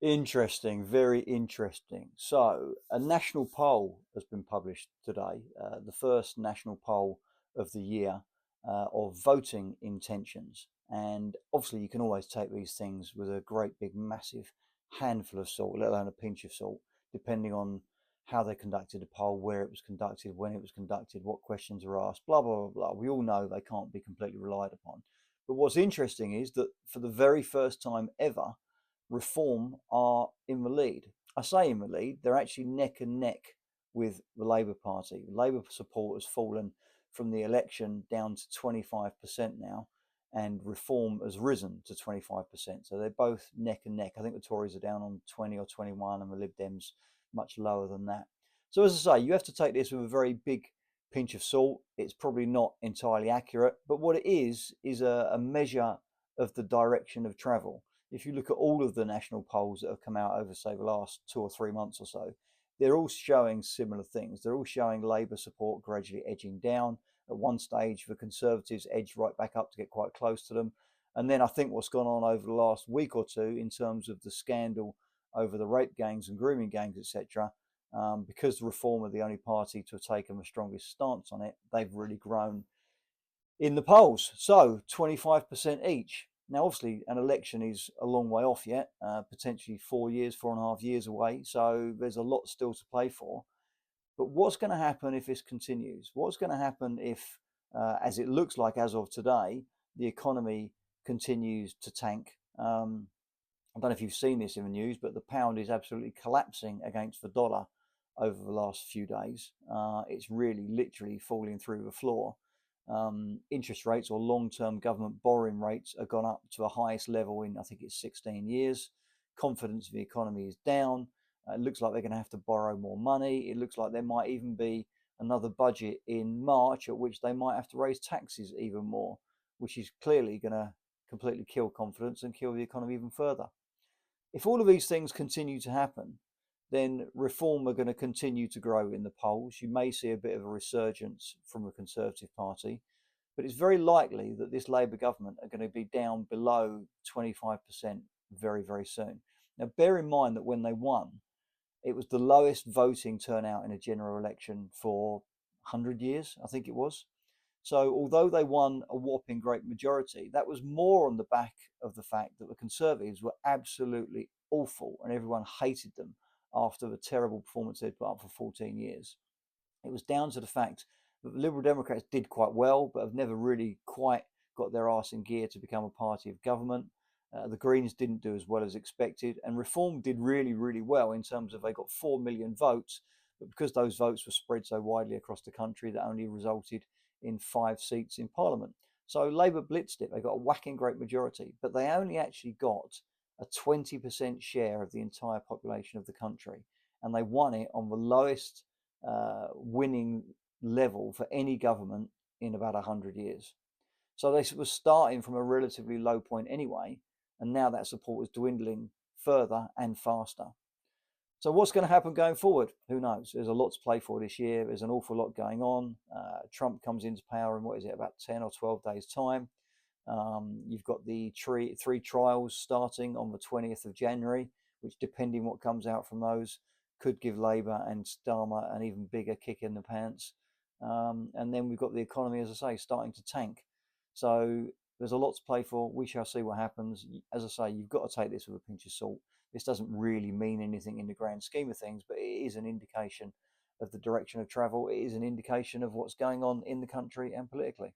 Interesting, very interesting. So, a national poll has been published today, the first national poll of the year of voting intentions. And obviously, you can always take these things with a great big, massive handful of salt, let alone a pinch of salt, depending on how they conducted the poll, where it was conducted, when it was conducted, what questions are asked, blah, blah, blah, blah. We all know they can't be completely relied upon. But what's interesting is that for the very first time ever, Reform are in the lead. I say in the lead, they're actually neck and neck with the Labour Party. Labour support has fallen from the election down to 25% now, and Reform has risen to 25%. So they're both neck and neck. I think the Tories are down on 20 or 21, and the Lib Dems much lower than that. So, as I say, you have to take this with a very big pinch of salt. It's probably not entirely accurate, but what it is a measure of the direction of travel. If you look at all of the national polls that have come out over, say, the last 2 or 3 months or so, they're all showing similar things. They're all showing Labour support gradually edging down. At one stage, the Conservatives edged right back up to get quite close to them. And then I think what's gone on over the last week or two in terms of the scandal over the rape gangs and grooming gangs, etc., because the Reform are the only party to have taken the strongest stance on it, they've really grown in the polls. So 25% each. Now, obviously, an election is a long way off yet, potentially 4 years, 4.5 years away. So there's a lot still to play for. But what's going to happen if this continues? What's going to happen if, as it looks like as of today, the economy continues to tank? I don't know if you've seen this in the news, but the pound is absolutely collapsing against the dollar over the last few days. It's really literally falling through the floor. Interest rates or long-term government borrowing rates have gone up to the highest level in, I think it's 16 years. Confidence in the economy is down. It looks like they're going to have to borrow more money. It looks like there might even be another budget in March at which they might have to raise taxes even more, which is clearly going to completely kill confidence and kill the economy even further. If all of these things continue to happen, then Reform are going to continue to grow in the polls. You may see a bit of a resurgence from the Conservative Party, but it's very likely that this Labour government are going to be down below 25% very, very soon. Now, bear in mind that when they won, it was the lowest voting turnout in a general election for 100 years, I think it was. So, although they won a whopping great majority, that was more on the back of the fact that the Conservatives were absolutely awful and everyone hated them after the terrible performance they'd put up for 14 years. It was down to the fact that the Liberal Democrats did quite well, but have never really quite got their arse in gear to become a party of government. The Greens didn't do as well as expected, and Reform did really, really well in terms of they got 4 million votes, but because those votes were spread so widely across the country, that only resulted in 5 seats in Parliament. So Labour blitzed it. They got a whacking great majority, but they only actually got a 20% share of the entire population of the country, and they won it on the lowest winning level for any government in about 100 years. So they were starting from a relatively low point anyway, and now that support is dwindling further and faster. So what's going to happen going forward? Who knows? There's a lot to play for this year. There's an awful lot going on. Trump comes into power in what is it, about 10 or 12 days' time. You've got the three trials starting on the 20th of January, which, depending what comes out from those, could give Labour and Starmer an even bigger kick in the pants. And then we've got the economy, as I say, starting to tank. So there's a lot to play for. We shall see what happens. As I say, you've got to take this with a pinch of salt. This doesn't really mean anything in the grand scheme of things, but it is an indication of the direction of travel. It is an indication of what's going on in the country and politically.